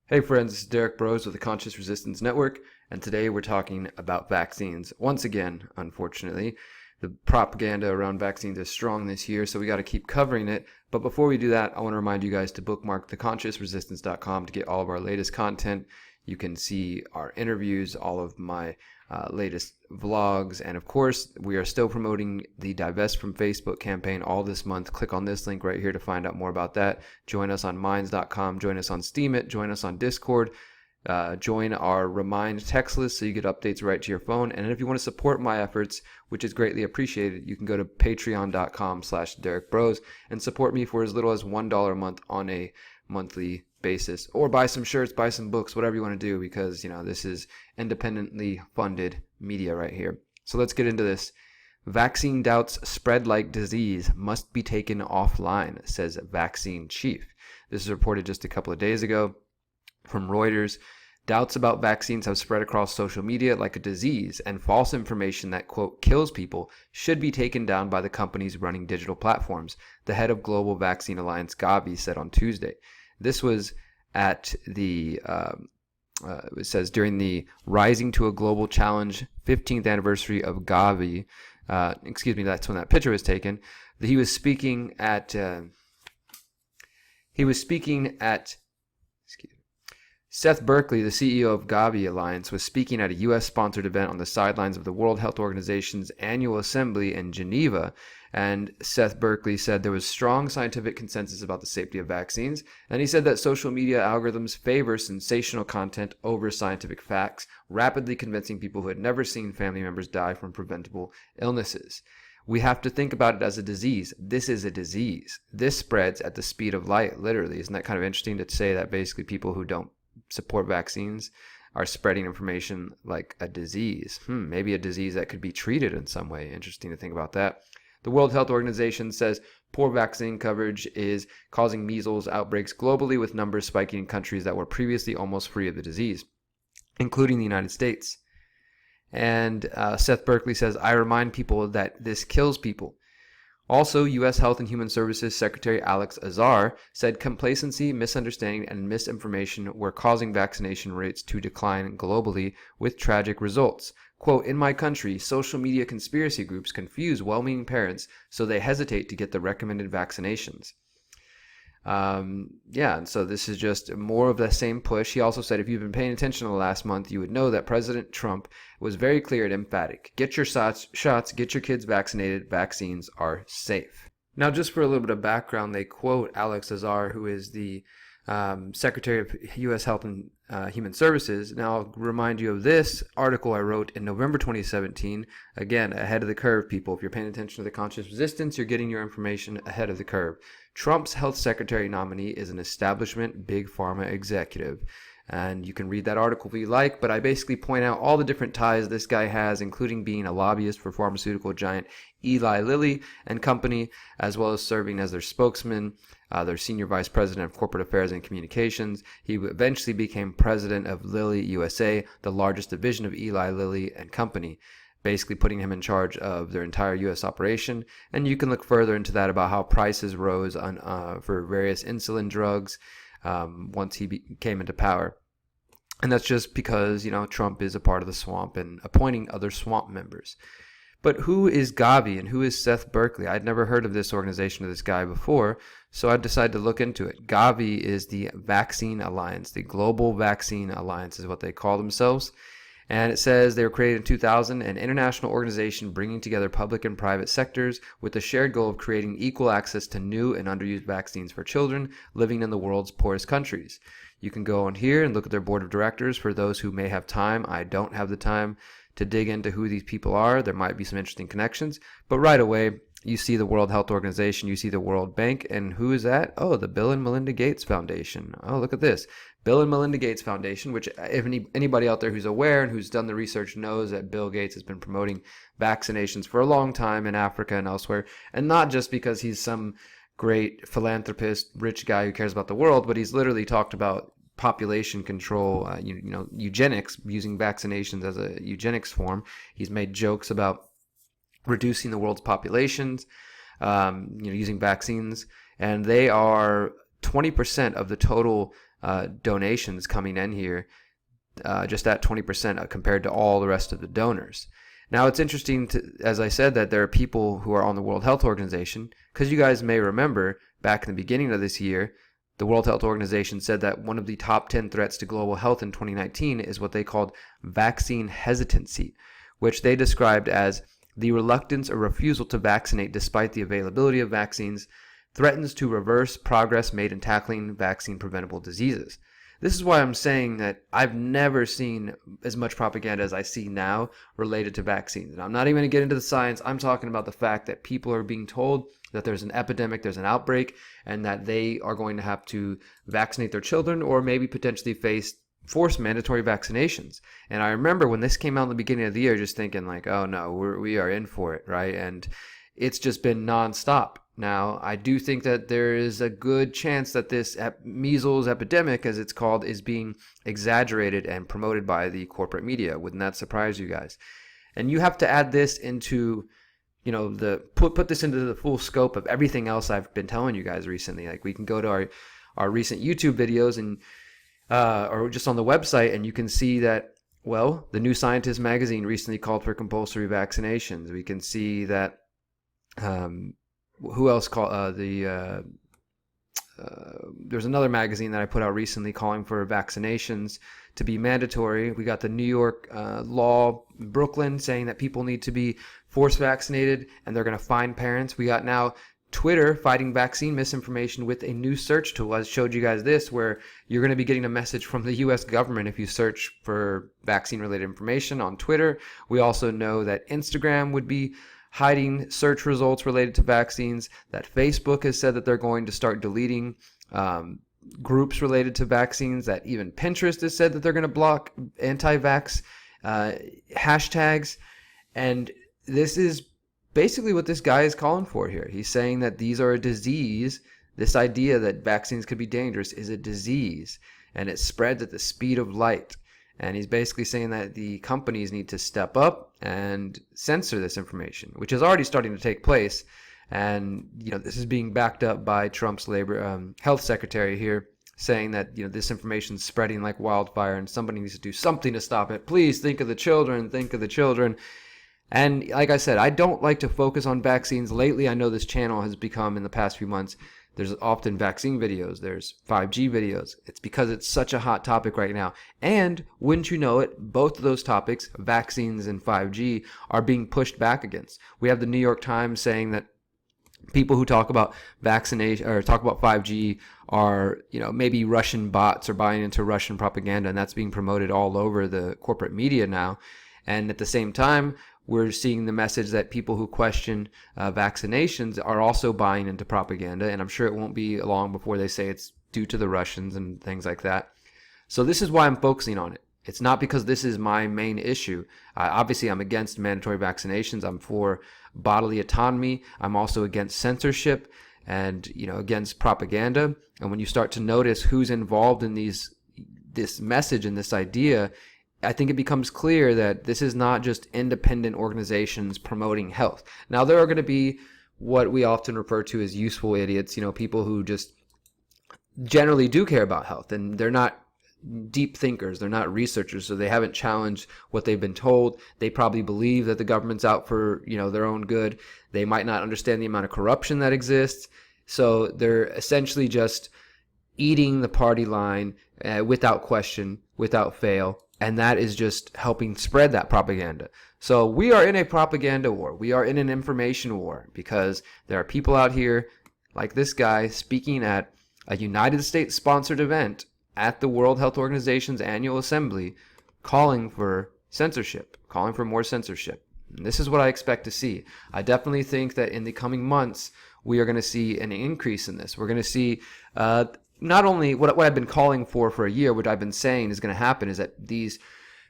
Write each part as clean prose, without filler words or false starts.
Hey friends, this is Derrick Broze with the Conscious Resistance Network, and today we're talking about vaccines. Once again, unfortunately, the propaganda around vaccines is strong this year, so we got to keep covering it. But before we do that, I want to remind you guys to bookmark theconsciousresistance.com to get all of our latest content. You can see our interviews, all of my latest vlogs, and of course, we are still promoting the Divest from Facebook campaign all this month. Click on this link right here to find out more about that. Join us on minds.com, join us on Steemit, join us on Discord, join our Remind text list so you get updates right to your phone. And if you want to support my efforts, which is greatly appreciated, you can go to patreon.com/DerrickBroze and support me for as little as $1 a month on a monthly basis, or buy some shirts, buy some books, whatever you want to do, because this is independently funded media right here. So let's get into this. Vaccine doubts spread like disease, must be taken offline, says vaccine chief. This is reported just a couple of days ago from Reuters. Doubts about vaccines have spread across social media like a disease, and false information that, quote, kills people should be taken down by the companies running digital platforms, the head of Global Vaccine Alliance GAVI said on Tuesday. This was at the, it says, during the Rising to a Global Challenge 15th anniversary of GAVI. That's when that picture was taken. He was speaking at Seth Berkley, the CEO of GAVI Alliance, was speaking at a U.S.-sponsored event on the sidelines of the World Health Organization's annual assembly in Geneva, and Seth Berkley said there was strong scientific consensus about the safety of vaccines, and he said that social media algorithms favor sensational content over scientific facts, rapidly convincing people who had never seen family members die from preventable illnesses. We have to think about it as a disease. This is a disease. This spreads at the speed of light, literally. Isn't that kind of interesting to say that basically people who don't support vaccines are spreading information like a disease? Maybe a disease that could be treated in some way. Interesting to think about that. The World Health Organization says poor vaccine coverage is causing measles outbreaks globally, with numbers spiking in countries that were previously almost free of the disease, including the United States. And Seth Berkley says, I remind people that this kills people. Also, U.S. Health and Human Services Secretary Alex Azar said complacency, misunderstanding, and misinformation were causing vaccination rates to decline globally, with tragic results. Quote, in my country, social media conspiracy groups confuse well-meaning parents so they hesitate to get the recommended vaccinations. And so this is just more of the same push. He also said if you've been paying attention in the last month, you would know that President Trump was very clear and emphatic. Get your shots, get your kids vaccinated. Vaccines are safe. Now, just for a little bit of background, they quote Alex Azar, who is the Secretary of U.S. Health and Human Services. Now, I'll remind you of this article I wrote in November 2017. Again, ahead of the curve, people. If you're paying attention to the Conscious Resistance, you're getting your information ahead of the curve. Trump's health secretary nominee is an establishment big pharma executive. And you can read that article if you like, but I basically point out all the different ties this guy has, including being a lobbyist for pharmaceutical giant Eli Lilly and Company, as well as serving as their spokesman, their senior vice president of corporate affairs and communications. He eventually became president of Lilly USA, the largest division of Eli Lilly and Company, basically putting him in charge of their entire U.S. operation. And you can look further into that about how prices rose for various insulin drugs once he came into power. And that's just because, Trump is a part of the swamp and appointing other swamp members. But who is GAVI and who is Seth Berkley? I'd never heard of this organization or this guy before, so I decided to look into it. GAVI is the Vaccine Alliance. The Global Vaccine Alliance is what they call themselves. And it says they were created in 2000, an international organization bringing together public and private sectors with the shared goal of creating equal access to new and underused vaccines for children living in the world's poorest countries. You can go on here and look at their board of directors for those who may have time. I don't have the time to dig into who these people are. There might be some interesting connections, but right away you see the World Health Organization, you see the World Bank, and who is that? Oh, the Bill and Melinda Gates Foundation. Oh, look at this. Bill and Melinda Gates Foundation, which if anybody out there who's aware and who's done the research knows that Bill Gates has been promoting vaccinations for a long time in Africa and elsewhere, and not just because he's some great philanthropist, rich guy who cares about the world, but he's literally talked about population control, eugenics, using vaccinations as a eugenics form. He's made jokes about reducing the world's populations, using vaccines, and they are 20% of the total donations coming in here, just at 20% compared to all the rest of the donors. Now, it's interesting, as I said, that there are people who are on the World Health Organization, because you guys may remember back in the beginning of this year, the World Health Organization said that one of the top 10 threats to global health in 2019 is what they called vaccine hesitancy, which they described as the reluctance or refusal to vaccinate despite the availability of vaccines threatens to reverse progress made in tackling vaccine-preventable diseases. This is why I'm saying that I've never seen as much propaganda as I see now related to vaccines. And I'm not even going to get into the science. I'm talking about the fact that people are being told that there's an epidemic, there's an outbreak, and that they are going to have to vaccinate their children or maybe potentially face forced mandatory vaccinations. And I remember when this came out in the beginning of the year, just thinking like, oh no, we are in for it, right? And it's just been nonstop. Now, I do think that there is a good chance that this measles epidemic, as it's called, is being exaggerated and promoted by the corporate media. Wouldn't that surprise you guys? And you have to add this into, put this into the full scope of everything else I've been telling you guys recently. Like, we can go to our recent YouTube videos and or just on the website, and you can see that, well, the New Scientist magazine recently called for compulsory vaccinations. We can see that who else called there's another magazine that I put out recently calling for vaccinations to be mandatory. We got the New York law, Brooklyn, saying that people need to be forced vaccinated and they're going to fine parents. We got now Twitter fighting vaccine misinformation with a new search tool. I showed you guys this, where you're going to be getting a message from the U.S. government if you search for vaccine-related information on Twitter. We also know that Instagram would be hiding search results related to vaccines, that Facebook has said that they're going to start deleting groups related to vaccines, that even Pinterest has said that they're going to block anti-vax hashtags. And this is basically what this guy is calling for here. He's saying that these are a disease. This idea that vaccines could be dangerous is a disease, and it spreads at the speed of light. And he's basically saying that the companies need to step up and censor this information, which is already starting to take place. And, this is being backed up by Trump's health secretary here, saying that, this information is spreading like wildfire and somebody needs to do something to stop it. Please think of the children, think of the children. And like I said, I don't like to focus on vaccines. Lately, I know this channel has become, in the past few months, there's often vaccine videos, there's 5G videos. It's because it's such a hot topic right now. And wouldn't you know it, both of those topics, vaccines and 5G, are being pushed back against. We have the New York Times saying that people who talk about vaccination or talk about 5G are, maybe Russian bots or buying into Russian propaganda, and that's being promoted all over the corporate media now. And at the same time, we're seeing the message that people who question vaccinations are also buying into propaganda, and I'm sure it won't be long before they say it's due to the Russians and things like that. So this is why I'm focusing on it. It's not because this is my main issue. Obviously, I'm against mandatory vaccinations. I'm for bodily autonomy. I'm also against censorship and, against propaganda. And when you start to notice who's involved in this message and this idea, I think it becomes clear that this is not just independent organizations promoting health. Now, there are going to be what we often refer to as useful idiots, people who just generally do care about health, and they're not deep thinkers, they're not researchers, so they haven't challenged what they've been told. They probably believe that the government's out for, their own good. They might not understand the amount of corruption that exists. So they're essentially just eating the party line without question, without fail. And that is just helping spread that propaganda. So we are in a propaganda war. We are in an information war because there are people out here like this guy speaking at a United States sponsored event at the World Health Organization's annual assembly, calling for censorship, calling for more censorship. And this is what I expect to see. I definitely think that in the coming months, we are going to see an increase in this. We're going to see not only what I've been calling for a year, what I've been saying is going to happen, is that these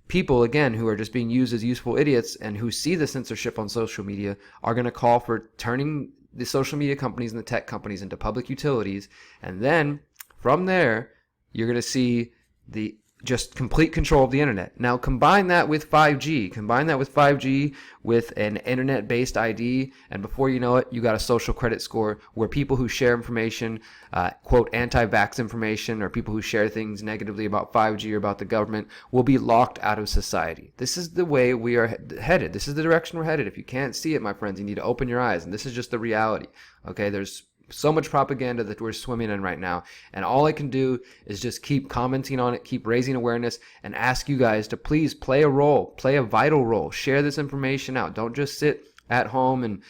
people, again, who are just being used as useful idiots and who see the censorship on social media are going to call for turning the social media companies and the tech companies into public utilities. And then from there, you're going to see the just complete control of the internet. Now combine that with 5G, with an internet-based ID, and before you know it, you got a social credit score where people who share information, quote, anti-vax information, or people who share things negatively about 5G or about the government will be locked out of society. This is the way we are headed. This is the direction we're headed. If you can't see it, my friends, you need to open your eyes, and this is just the reality. Okay, there's so much propaganda that we're swimming in right now, and all I can do is just keep commenting on it, keep raising awareness, and ask you guys to please play a vital role. Share this information out. Don't just sit at home and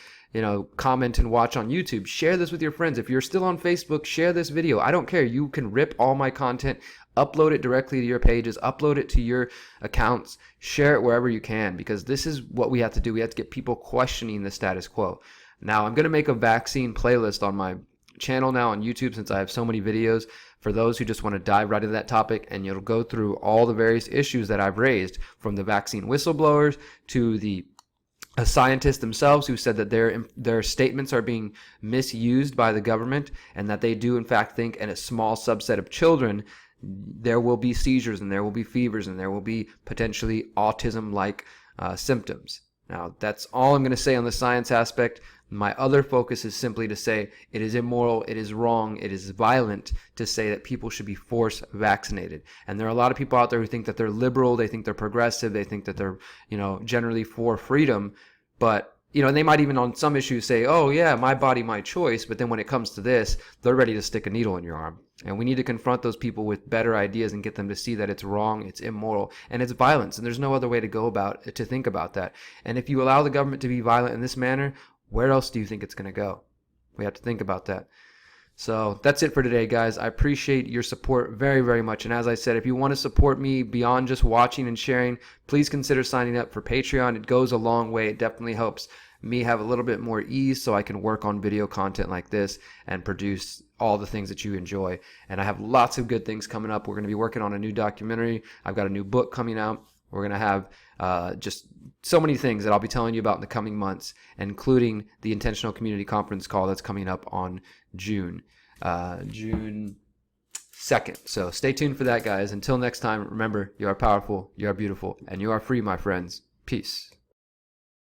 comment and watch on YouTube. Share this with your friends. If you're still on Facebook, share this video. I don't care. You can rip all my content, upload it directly to your pages, upload it to your accounts, share it wherever you can, because this is what we have to do. We have to get people questioning the status quo. Now, I'm going to make a vaccine playlist on my channel now on YouTube, since I have so many videos, for those who just want to dive right into that topic, and you'll go through all the various issues that I've raised, from the vaccine whistleblowers to the scientists themselves who said that their statements are being misused by the government, and that they do in fact think in a small subset of children there will be seizures and there will be fevers and there will be potentially autism-like symptoms. Now, that's all I'm going to say on the science aspect. My other focus is simply to say it is immoral, it is wrong, it is violent to say that people should be force vaccinated. And there are a lot of people out there who think that they're liberal, they think they're progressive, they think that they're, generally for freedom. But, they might even on some issues say, oh yeah, my body, my choice. But then when it comes to this, they're ready to stick a needle in your arm. And we need to confront those people with better ideas and get them to see that it's wrong, it's immoral, and it's violence. And there's no other way to think about that. And if you allow the government to be violent in this manner, where else do you think it's going to go? We have to think about that. So that's it for today, guys. I appreciate your support very, very much. And as I said, if you want to support me beyond just watching and sharing, please consider signing up for Patreon. It goes a long way. It definitely helps me have a little bit more ease so I can work on video content like this and produce all the things that you enjoy. And I have lots of good things coming up. We're going to be working on a new documentary. I've got a new book coming out. We're going to have just so many things that I'll be telling you about in the coming months, including the Intentional Community Conference call that's coming up on June 2nd. So stay tuned for that, guys. Until next time, remember, you are powerful, you are beautiful, and you are free, my friends. Peace.